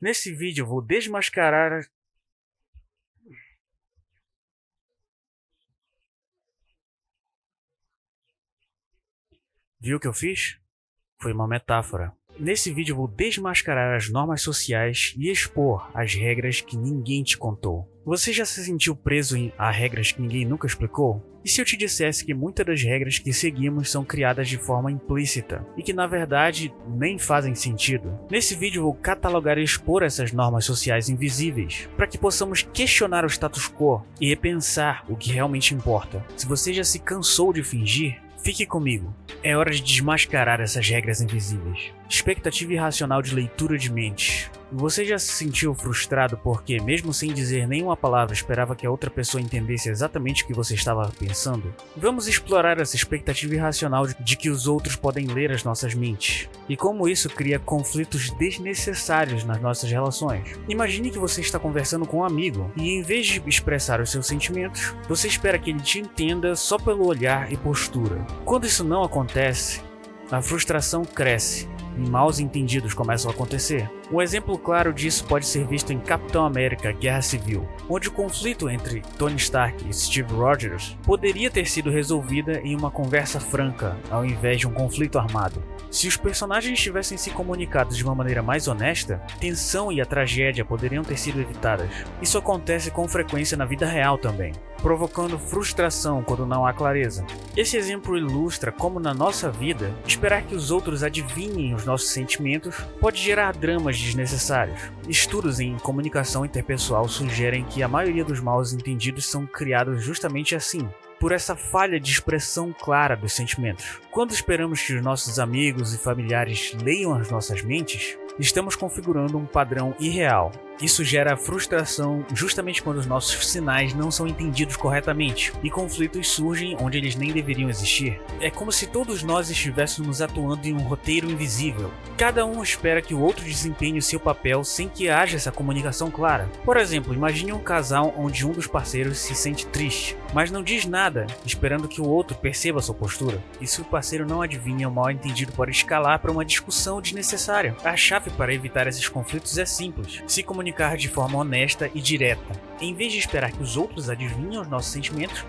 Nesse vídeo eu vou desmascarar. Viu o que eu fiz? Foi uma metáfora. Nesse vídeo eu vou desmascarar as normas sociais e expor as regras que ninguém te contou. Você já se sentiu preso a regras que ninguém nunca explicou? E se eu te dissesse que muitas das regras que seguimos são criadas de forma implícita e que na verdade nem fazem sentido? Nesse vídeo eu vou catalogar e expor essas normas sociais invisíveis, para que possamos questionar o status quo e repensar o que realmente importa. Se você já se cansou de fingir, fique comigo. É hora de desmascarar essas regras invisíveis. Expectativa irracional de leitura de mente. Você já se sentiu frustrado porque, mesmo sem dizer nenhuma palavra, esperava que a outra pessoa entendesse exatamente o que você estava pensando? Vamos explorar essa expectativa irracional de que os outros podem ler as nossas mentes, e como isso cria conflitos desnecessários nas nossas relações. Imagine que você está conversando com um amigo, e em vez de expressar os seus sentimentos, você espera que ele te entenda só pelo olhar e postura. Quando isso não acontece, a frustração cresce e maus entendidos começam a acontecer. Um exemplo claro disso pode ser visto em Capitão América: Guerra Civil, onde o conflito entre Tony Stark e Steve Rogers poderia ter sido resolvida em uma conversa franca, ao invés de um conflito armado. Se os personagens tivessem se comunicado de uma maneira mais honesta, tensão e a tragédia poderiam ter sido evitadas. Isso acontece com frequência na vida real também, provocando frustração quando não há clareza. Esse exemplo ilustra como na nossa vida, esperar que os outros adivinhem os nossos sentimentos pode gerar dramas desnecessários. Estudos em comunicação interpessoal sugerem que a maioria dos maus entendidos são criados justamente assim, por essa falha de expressão clara dos sentimentos. Quando esperamos que os nossos amigos e familiares leiam as nossas mentes, estamos configurando um padrão irreal. Isso gera frustração justamente quando os nossos sinais não são entendidos corretamente, e conflitos surgem onde eles nem deveriam existir. É como se todos nós estivéssemos atuando em um roteiro invisível. Cada um espera que o outro desempenhe o seu papel sem que haja essa comunicação clara. Por exemplo, imagine um casal onde um dos parceiros se sente triste, mas não diz nada, esperando que o outro perceba sua postura. E se o parceiro não adivinha, o mal-entendido pode escalar para uma discussão desnecessária. A chave para evitar esses conflitos é simples: se comunicar de forma honesta e direta. Em vez de esperar que os outros adivinhem os nossos sentimentos,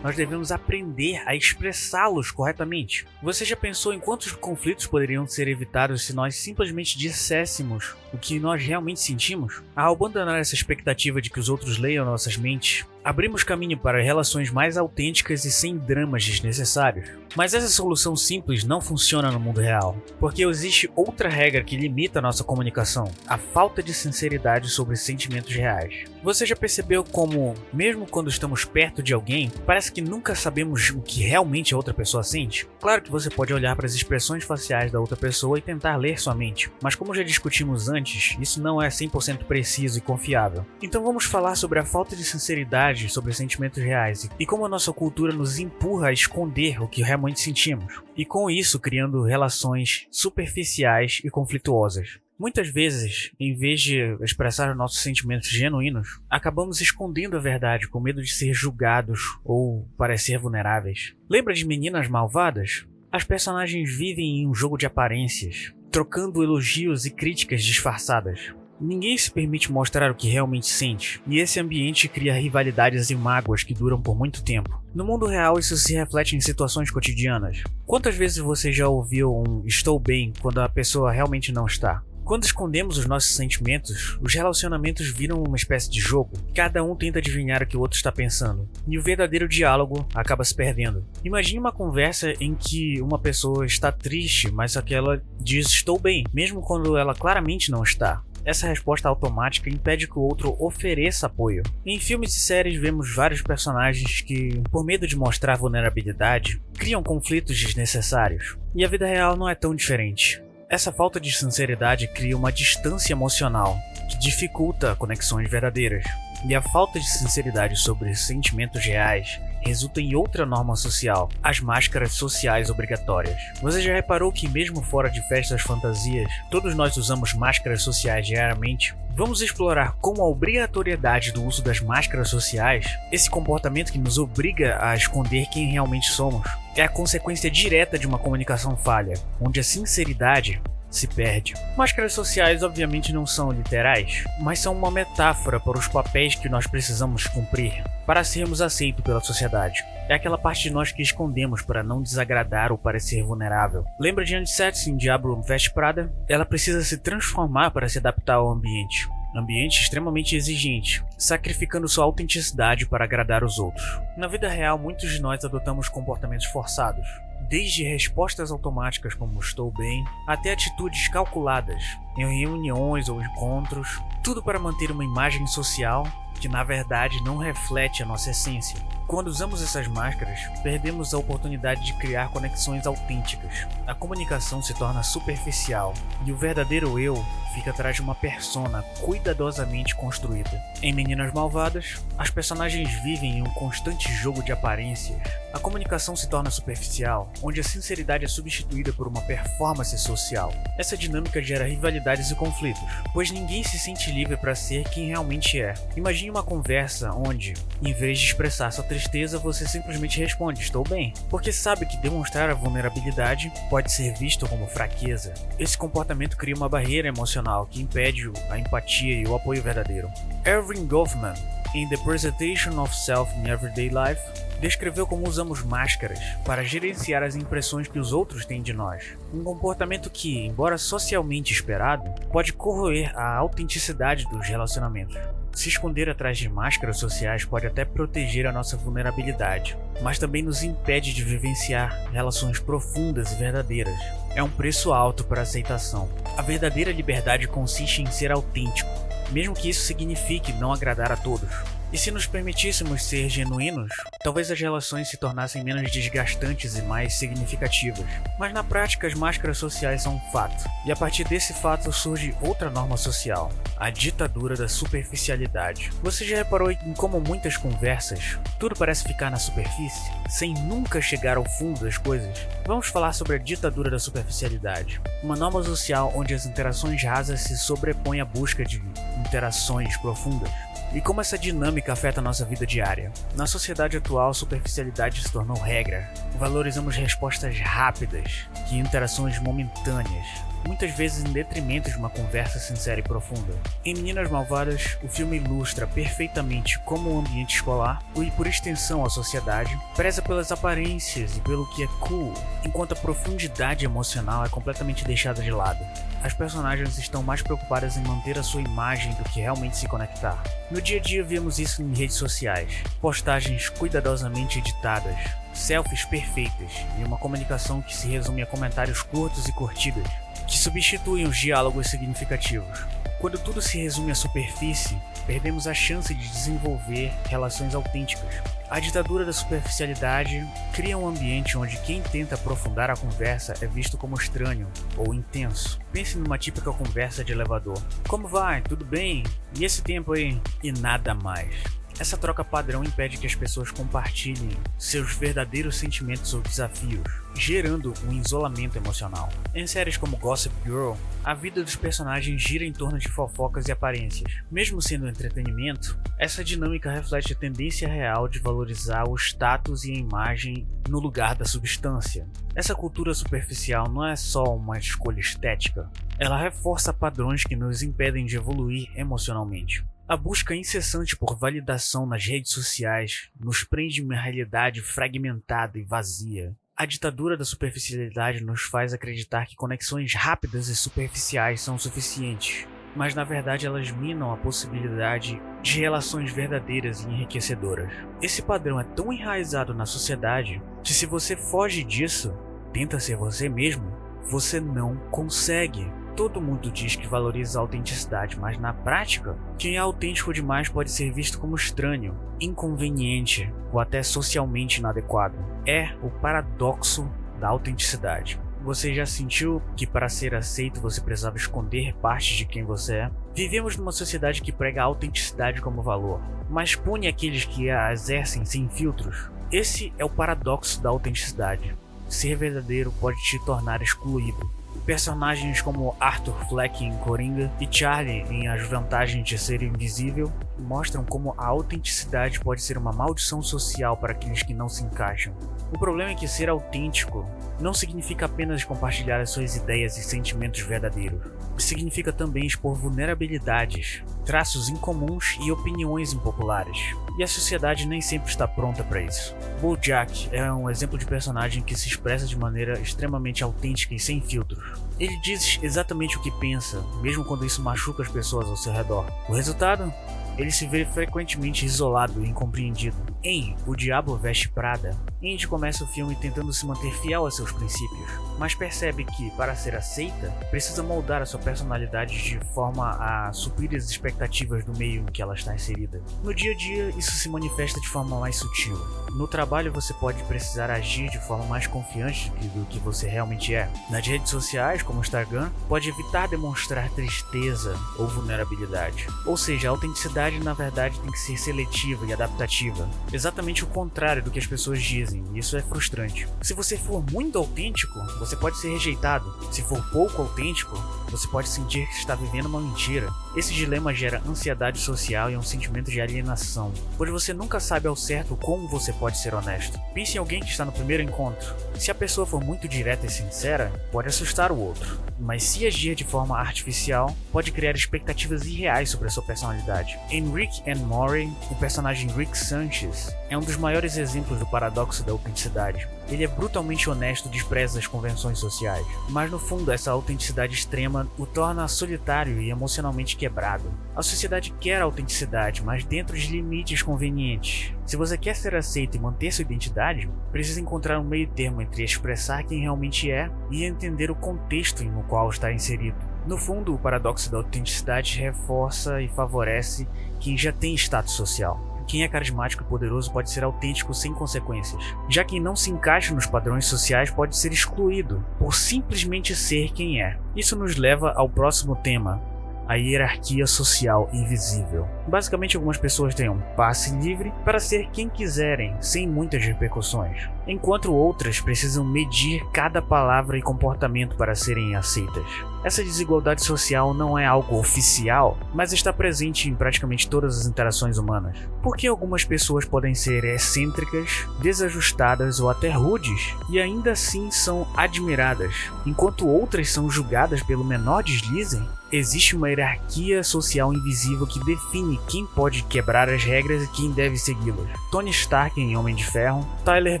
nós devemos aprender a expressá-los corretamente. Você já pensou em quantos conflitos poderiam ser evitados se nós simplesmente disséssemos o que nós realmente sentimos? Ao abandonar essa expectativa de que os outros leiam nossas mentes, abrimos caminho para relações mais autênticas e sem dramas desnecessários. Mas essa solução simples não funciona no mundo real, porque existe outra regra que limita a nossa comunicação: a falta de sinceridade sobre sentimentos reais. Você já percebeu como, mesmo quando estamos perto de alguém, parece que nunca sabemos o que realmente a outra pessoa sente? Claro que você pode olhar para as expressões faciais da outra pessoa e tentar ler sua mente, mas como já discutimos antes, isso não é 100% preciso e confiável. Então vamos falar sobre a falta de sinceridade sobre sentimentos reais e como a nossa cultura nos empurra a esconder o que realmente sentimos, e com isso criando relações superficiais e conflituosas. Muitas vezes, em vez de expressar os nossos sentimentos genuínos, acabamos escondendo a verdade com medo de ser julgados ou parecer vulneráveis. Lembra de Meninas Malvadas? As personagens vivem em um jogo de aparências, trocando elogios e críticas disfarçadas. Ninguém se permite mostrar o que realmente sente, e esse ambiente cria rivalidades e mágoas que duram por muito tempo. No mundo real, isso se reflete em situações cotidianas. Quantas vezes você já ouviu um "estou bem" quando a pessoa realmente não está? Quando escondemos os nossos sentimentos, os relacionamentos viram uma espécie de jogo. Cada um tenta adivinhar o que o outro está pensando, e o verdadeiro diálogo acaba se perdendo. Imagine uma conversa em que uma pessoa está triste, mas só que ela diz "estou bem", mesmo quando ela claramente não está. Essa resposta automática impede que o outro ofereça apoio. Em filmes e séries vemos vários personagens que, por medo de mostrar vulnerabilidade, criam conflitos desnecessários. E a vida real não é tão diferente. Essa falta de sinceridade cria uma distância emocional, que dificulta conexões verdadeiras. E a falta de sinceridade sobre sentimentos reais resulta em outra norma social: as máscaras sociais obrigatórias. Você já reparou que mesmo fora de festas fantasias, todos nós usamos máscaras sociais diariamente? Vamos explorar como a obrigatoriedade do uso das máscaras sociais, esse comportamento que nos obriga a esconder quem realmente somos, é a consequência direta de uma comunicação falha, onde a sinceridade se perde. Máscaras sociais obviamente não são literais, mas são uma metáfora para os papéis que nós precisamos cumprir para sermos aceitos pela sociedade. É aquela parte de nós que escondemos para não desagradar ou parecer vulnerável. Lembra de Anne Setz em Diablo Veste Prada? Ela precisa se transformar para se adaptar ao ambiente. Ambiente extremamente exigente, sacrificando sua autenticidade para agradar os outros. Na vida real, muitos de nós adotamos comportamentos forçados, desde respostas automáticas como estou bem, até atitudes calculadas em reuniões ou encontros, tudo para manter uma imagem social que na verdade não reflete a nossa essência. Quando usamos essas máscaras, perdemos a oportunidade de criar conexões autênticas. A comunicação se torna superficial e o verdadeiro eu fica atrás de uma persona cuidadosamente construída. Em Meninas Malvadas, as personagens vivem em um constante jogo de aparências. A comunicação se torna superficial, onde a sinceridade é substituída por uma performance social. Essa dinâmica gera rivalidades e conflitos, pois ninguém se sente livre para ser quem realmente é. Imagine uma conversa onde, em vez de expressar sua tristeza, você simplesmente responde "estou bem", porque sabe que demonstrar a vulnerabilidade pode ser visto como fraqueza. Esse comportamento cria uma barreira emocional que impede a empatia e o apoio verdadeiro. Erving Goffman, em The Presentation of Self in Everyday Life, descreveu como usamos máscaras para gerenciar as impressões que os outros têm de nós. Um comportamento que, embora socialmente esperado, pode corroer a autenticidade dos relacionamentos. Se esconder atrás de máscaras sociais pode até proteger a nossa vulnerabilidade, mas também nos impede de vivenciar relações profundas e verdadeiras. É um preço alto para a aceitação. A verdadeira liberdade consiste em ser autêntico, mesmo que isso signifique não agradar a todos. E se nos permitíssemos ser genuínos, talvez as relações se tornassem menos desgastantes e mais significativas. Mas na prática, as máscaras sociais são um fato, e a partir desse fato surge outra norma social: a ditadura da superficialidade. Você já reparou em como muitas conversas, tudo parece ficar na superfície, sem nunca chegar ao fundo das coisas? Vamos falar sobre a ditadura da superficialidade, uma norma social onde as interações rasas se sobrepõem à busca de interações profundas. E como essa dinâmica afeta a nossa vida diária? Na sociedade atual, a superficialidade se tornou regra. Valorizamos respostas rápidas e interações momentâneas, muitas vezes em detrimento de uma conversa sincera e profunda. Em Meninas Malvadas, o filme ilustra perfeitamente como o ambiente escolar, e por extensão a sociedade, preza pelas aparências e pelo que é cool, enquanto a profundidade emocional é completamente deixada de lado. As personagens estão mais preocupadas em manter a sua imagem do que realmente se conectar. No dia a dia vemos isso em redes sociais, postagens cuidadosamente editadas, selfies perfeitas e uma comunicação que se resume a comentários curtos e curtidas, que substituem os diálogos significativos. Quando tudo se resume à superfície, perdemos a chance de desenvolver relações autênticas. A ditadura da superficialidade cria um ambiente onde quem tenta aprofundar a conversa é visto como estranho ou intenso. Pense numa típica conversa de elevador. Como vai? Tudo bem? E esse tempo aí? E nada mais. Essa troca padrão impede que as pessoas compartilhem seus verdadeiros sentimentos ou desafios, gerando um isolamento emocional. Em séries como Gossip Girl, a vida dos personagens gira em torno de fofocas e aparências. Mesmo sendo entretenimento, essa dinâmica reflete a tendência real de valorizar o status e a imagem no lugar da substância. Essa cultura superficial não é só uma escolha estética, ela reforça padrões que nos impedem de evoluir emocionalmente. A busca incessante por validação nas redes sociais nos prende em uma realidade fragmentada e vazia. A ditadura da superficialidade nos faz acreditar que conexões rápidas e superficiais são suficientes, mas na verdade elas minam a possibilidade de relações verdadeiras e enriquecedoras. Esse padrão é tão enraizado na sociedade que se você foge disso, tenta ser você mesmo, você não consegue. Todo mundo diz que valoriza a autenticidade, mas na prática, quem é autêntico demais pode ser visto como estranho, inconveniente ou até socialmente inadequado. É o paradoxo da autenticidade. Você já sentiu que para ser aceito você precisava esconder partes de quem você é? Vivemos numa sociedade que prega a autenticidade como valor, mas pune aqueles que a exercem sem filtros. Esse é o paradoxo da autenticidade. Ser verdadeiro pode te tornar excluído. Personagens como Arthur Fleck em Coringa e Charlie em As Vantagens de Ser Invisível mostram como a autenticidade pode ser uma maldição social para aqueles que não se encaixam. O problema é que ser autêntico não significa apenas compartilhar as suas ideias e sentimentos verdadeiros. Significa também expor vulnerabilidades, traços incomuns e opiniões impopulares. E a sociedade nem sempre está pronta para isso. BoJack é um exemplo de personagem que se expressa de maneira extremamente autêntica e sem filtros. Ele diz exatamente o que pensa, mesmo quando isso machuca as pessoas ao seu redor. O resultado? Ele se vê frequentemente isolado e incompreendido. Em O Diabo Veste Prada, Indy começa o filme tentando se manter fiel a seus princípios, mas percebe que, para ser aceita, precisa moldar a sua personalidade de forma a suprir as expectativas do meio em que ela está inserida. No dia a dia, isso se manifesta de forma mais sutil. No trabalho, você pode precisar agir de forma mais confiante do que você realmente é. Nas redes sociais, como o Instagram, pode evitar demonstrar tristeza ou vulnerabilidade. Ou seja, a autenticidade na verdade tem que ser seletiva e adaptativa. Exatamente o contrário do que as pessoas dizem, e isso é frustrante. Se você for muito autêntico, você pode ser rejeitado. Se for pouco autêntico, você pode sentir que está vivendo uma mentira. Esse dilema gera ansiedade social e um sentimento de alienação, pois você nunca sabe ao certo como você pode ser honesto. Pense em alguém que está no primeiro encontro. Se a pessoa for muito direta e sincera, pode assustar o outro. Mas se agir de forma artificial, pode criar expectativas irreais sobre a sua personalidade. Em Rick and Morty, o personagem Rick Sanchez é um dos maiores exemplos do paradoxo da autenticidade. Ele é brutalmente honesto e despreza as convenções sociais, mas no fundo essa autenticidade extrema o torna solitário e emocionalmente quebrado. A sociedade quer a autenticidade, mas dentro de limites convenientes. Se você quer ser aceito e manter sua identidade, precisa encontrar um meio termo entre expressar quem realmente é e entender o contexto no qual está inserido. No fundo, o paradoxo da autenticidade reforça e favorece quem já tem status social. Quem é carismático e poderoso pode ser autêntico sem consequências. Já quem não se encaixa nos padrões sociais pode ser excluído por simplesmente ser quem é. Isso nos leva ao próximo tema: a hierarquia social invisível. Basicamente, algumas pessoas têm um passe livre para ser quem quiserem, sem muitas repercussões, enquanto outras precisam medir cada palavra e comportamento para serem aceitas. Essa desigualdade social não é algo oficial, mas está presente em praticamente todas as interações humanas. Porque algumas pessoas podem ser excêntricas, desajustadas ou até rudes, e ainda assim são admiradas, enquanto outras são julgadas pelo menor deslize? Existe uma hierarquia social invisível que define quem pode quebrar as regras e quem deve segui-las. Tony Stark em Homem de Ferro, Tyler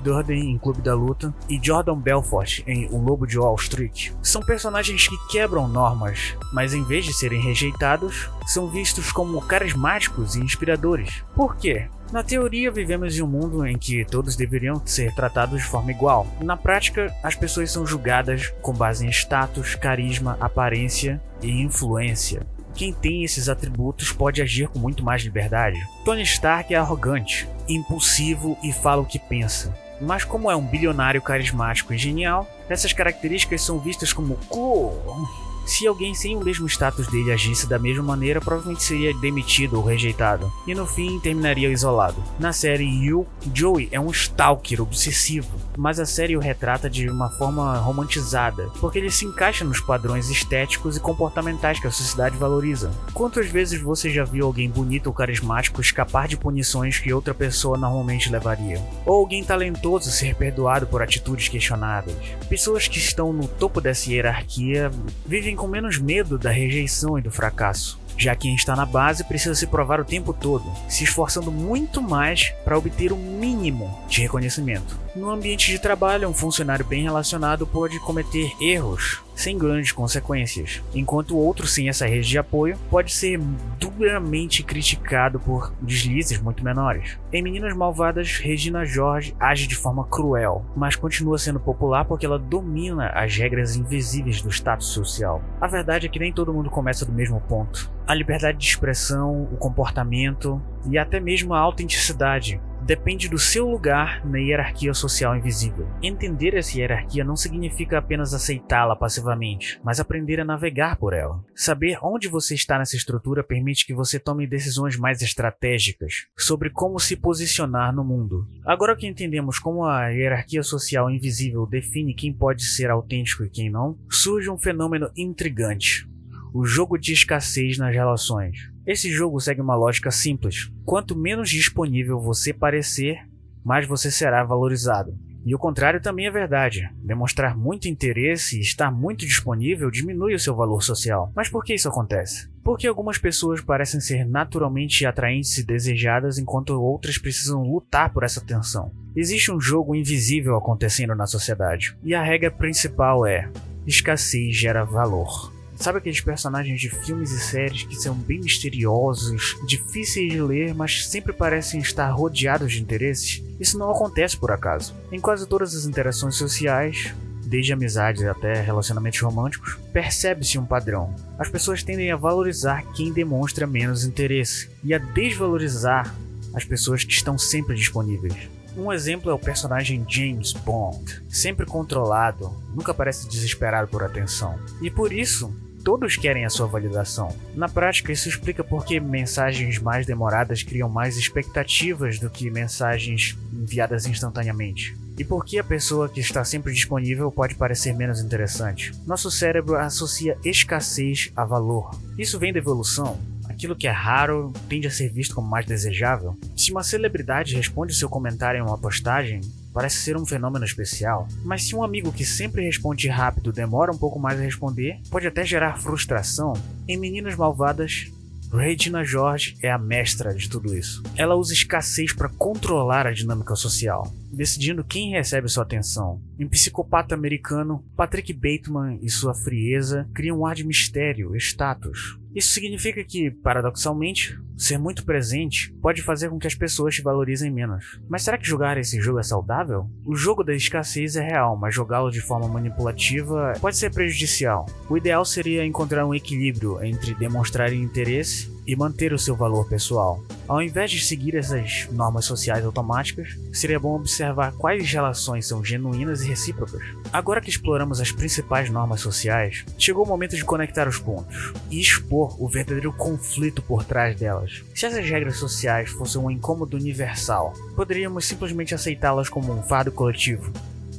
Durden em Clube da Luta e Jordan Belfort em O Lobo de Wall Street são personagens que quebram normas, mas em vez de serem rejeitados, são vistos como carismáticos e inspiradores. Por quê? Na teoria, vivemos em um mundo em que todos deveriam ser tratados de forma igual. Na prática, as pessoas são julgadas com base em status, carisma, aparência e influência. Quem tem esses atributos pode agir com muito mais liberdade. Tony Stark é arrogante, impulsivo e fala o que pensa. Mas como é um bilionário carismático e genial, essas características são vistas como cool. Se alguém sem o mesmo status dele agisse da mesma maneira, provavelmente seria demitido ou rejeitado, e no fim terminaria isolado. Na série You, Joey é um stalker obsessivo, mas a série o retrata de uma forma romantizada, porque ele se encaixa nos padrões estéticos e comportamentais que a sociedade valoriza. Quantas vezes você já viu alguém bonito ou carismático escapar de punições que outra pessoa normalmente levaria? Ou alguém talentoso ser perdoado por atitudes questionáveis? Pessoas que estão no topo dessa hierarquia vivem com menos medo da rejeição e do fracasso. Já quem está na base precisa se provar o tempo todo, se esforçando muito mais para obter o mínimo de reconhecimento. No ambiente de trabalho, um funcionário bem relacionado pode cometer erros sem grandes consequências, enquanto o outro sem essa rede de apoio pode ser duramente criticado por deslizes muito menores. Em Meninas Malvadas, Regina George age de forma cruel, mas continua sendo popular porque ela domina as regras invisíveis do status social. A verdade é que nem todo mundo começa do mesmo ponto. A liberdade de expressão, o comportamento e até mesmo a autenticidade depende do seu lugar na hierarquia social invisível. Entender essa hierarquia não significa apenas aceitá-la passivamente, mas aprender a navegar por ela. Saber onde você está nessa estrutura permite que você tome decisões mais estratégicas sobre como se posicionar no mundo. Agora que entendemos como a hierarquia social invisível define quem pode ser autêntico e quem não, surge um fenômeno intrigante: o jogo de escassez nas relações. Esse jogo segue uma lógica simples: quanto menos disponível você parecer, mais você será valorizado. E o contrário também é verdade. Demonstrar muito interesse e estar muito disponível diminui o seu valor social. Mas por que isso acontece? Porque algumas pessoas parecem ser naturalmente atraentes e desejadas, enquanto outras precisam lutar por essa atenção. Existe um jogo invisível acontecendo na sociedade, e a regra principal é: escassez gera valor. Sabe aqueles personagens de filmes e séries que são bem misteriosos, difíceis de ler, mas sempre parecem estar rodeados de interesses? Isso não acontece por acaso. Em quase todas as interações sociais, desde amizades até relacionamentos românticos, percebe-se um padrão. As pessoas tendem a valorizar quem demonstra menos interesse e a desvalorizar as pessoas que estão sempre disponíveis. Um exemplo é o personagem James Bond, sempre controlado, nunca parece desesperado por atenção. E por isso, todos querem a sua validação. Na prática, isso explica por que mensagens mais demoradas criam mais expectativas do que mensagens enviadas instantaneamente. E por que a pessoa que está sempre disponível pode parecer menos interessante? Nosso cérebro associa escassez a valor. Isso vem da evolução. Aquilo que é raro tende a ser visto como mais desejável. Se uma celebridade responde seu comentário em uma postagem, parece ser um fenômeno especial. Mas se um amigo que sempre responde rápido demora um pouco mais a responder, pode até gerar frustração. Em Meninas Malvadas, Regina George é a mestra de tudo isso. Ela usa escassez para controlar a dinâmica social, decidindo quem recebe sua atenção. Em Psicopata Americano, Patrick Bateman e sua frieza criam um ar de mistério e status. Isso significa que, paradoxalmente, ser muito presente pode fazer com que as pessoas te valorizem menos. Mas será que jogar esse jogo é saudável? O jogo da escassez é real, mas jogá-lo de forma manipulativa pode ser prejudicial. O ideal seria encontrar um equilíbrio entre demonstrar interesse e manter o seu valor pessoal. Ao invés de seguir essas normas sociais automáticas, seria bom observar quais relações são genuínas e recíprocas. Agora que exploramos as principais normas sociais, chegou o momento de conectar os pontos e expor o verdadeiro conflito por trás delas. Se essas regras sociais fossem um incômodo universal, poderíamos simplesmente aceitá-las como um fardo coletivo,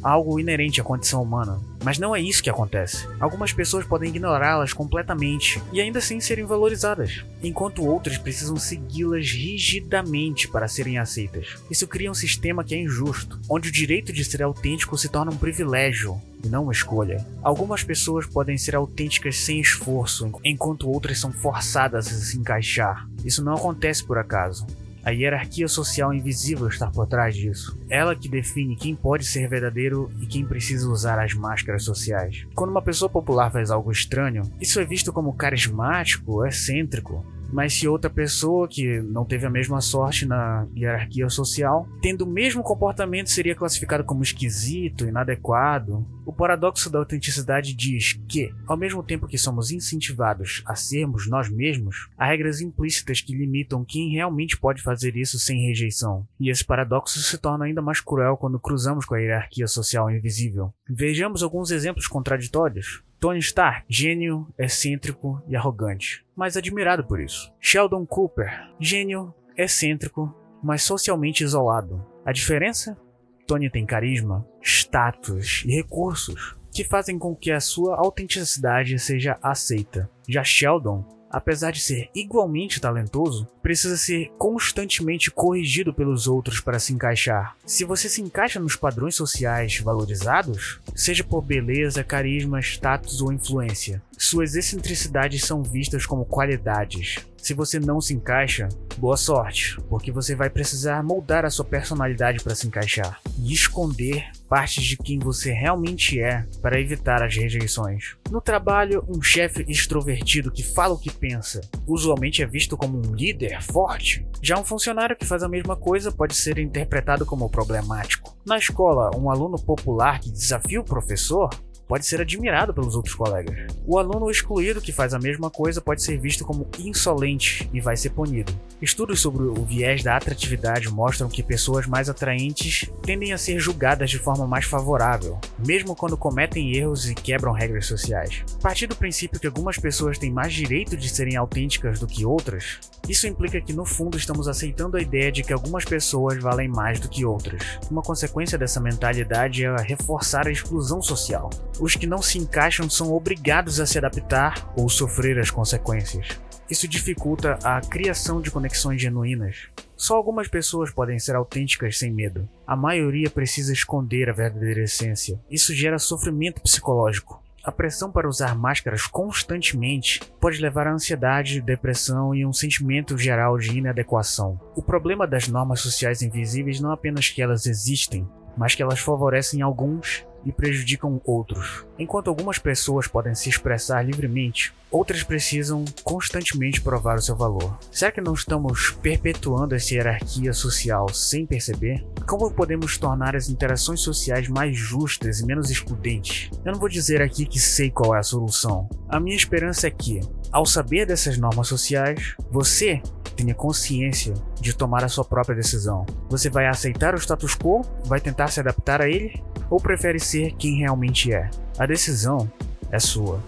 algo inerente à condição humana. Mas não é isso que acontece. Algumas pessoas podem ignorá-las completamente e ainda assim serem valorizadas, enquanto outras precisam segui-las rigidamente para serem aceitas. Isso cria um sistema que é injusto, onde o direito de ser autêntico se torna um privilégio e não uma escolha. Algumas pessoas podem ser autênticas sem esforço, enquanto outras são forçadas a se encaixar. Isso não acontece por acaso. A hierarquia social invisível está por trás disso. Ela que define quem pode ser verdadeiro e quem precisa usar as máscaras sociais. Quando uma pessoa popular faz algo estranho, isso é visto como carismático ou excêntrico. Mas se outra pessoa que não teve a mesma sorte na hierarquia social, tendo o mesmo comportamento, seria classificado como esquisito, inadequado. O paradoxo da autenticidade diz que, ao mesmo tempo que somos incentivados a sermos nós mesmos, há regras implícitas que limitam quem realmente pode fazer isso sem rejeição. E esse paradoxo se torna ainda mais cruel quando cruzamos com a hierarquia social invisível. Vejamos alguns exemplos contraditórios. Tony Stark, gênio, excêntrico e arrogante, mas admirado por isso. Sheldon Cooper, gênio, excêntrico, mas socialmente isolado. A diferença? Tony tem carisma, status e recursos que fazem com que a sua autenticidade seja aceita. Já Sheldon, apesar de ser igualmente talentoso, precisa ser constantemente corrigido pelos outros para se encaixar. Se você se encaixa nos padrões sociais valorizados, seja por beleza, carisma, status ou influência, suas excentricidades são vistas como qualidades. Se você não se encaixa, boa sorte, porque você vai precisar moldar a sua personalidade para se encaixar e esconder partes de quem você realmente é para evitar as rejeições. No trabalho, um chefe extrovertido que fala o que pensa usualmente é visto como um líder forte. Já um funcionário que faz a mesma coisa pode ser interpretado como problemático. Na escola, um aluno popular que desafia o professor pode ser admirado pelos outros colegas. O aluno excluído que faz a mesma coisa pode ser visto como insolente e vai ser punido. Estudos sobre o viés da atratividade mostram que pessoas mais atraentes tendem a ser julgadas de forma mais favorável, mesmo quando cometem erros e quebram regras sociais. A partir do princípio que algumas pessoas têm mais direito de serem autênticas do que outras, isso implica que no fundo estamos aceitando a ideia de que algumas pessoas valem mais do que outras. Uma consequência dessa mentalidade é reforçar a exclusão social. Os que não se encaixam são obrigados a se adaptar ou sofrer as consequências. Isso dificulta a criação de conexões genuínas. Só algumas pessoas podem ser autênticas sem medo. A maioria precisa esconder a verdadeira essência. Isso gera sofrimento psicológico. A pressão para usar máscaras constantemente pode levar à ansiedade, depressão e um sentimento geral de inadequação. O problema das normas sociais invisíveis não é apenas que elas existem, mas que elas favorecem alguns e prejudicam outros. Enquanto algumas pessoas podem se expressar livremente, outras precisam constantemente provar o seu valor. Será que não estamos perpetuando essa hierarquia social sem perceber? Como podemos tornar as interações sociais mais justas e menos excludentes? Eu não vou dizer aqui que sei qual é a solução. A minha esperança é que, ao saber dessas normas sociais, você tenha consciência de tomar a sua própria decisão. Você vai aceitar o status quo? Vai tentar se adaptar a ele? Ou prefere ser quem realmente é? A decisão é sua.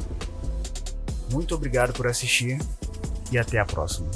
Muito obrigado por assistir e até a próxima.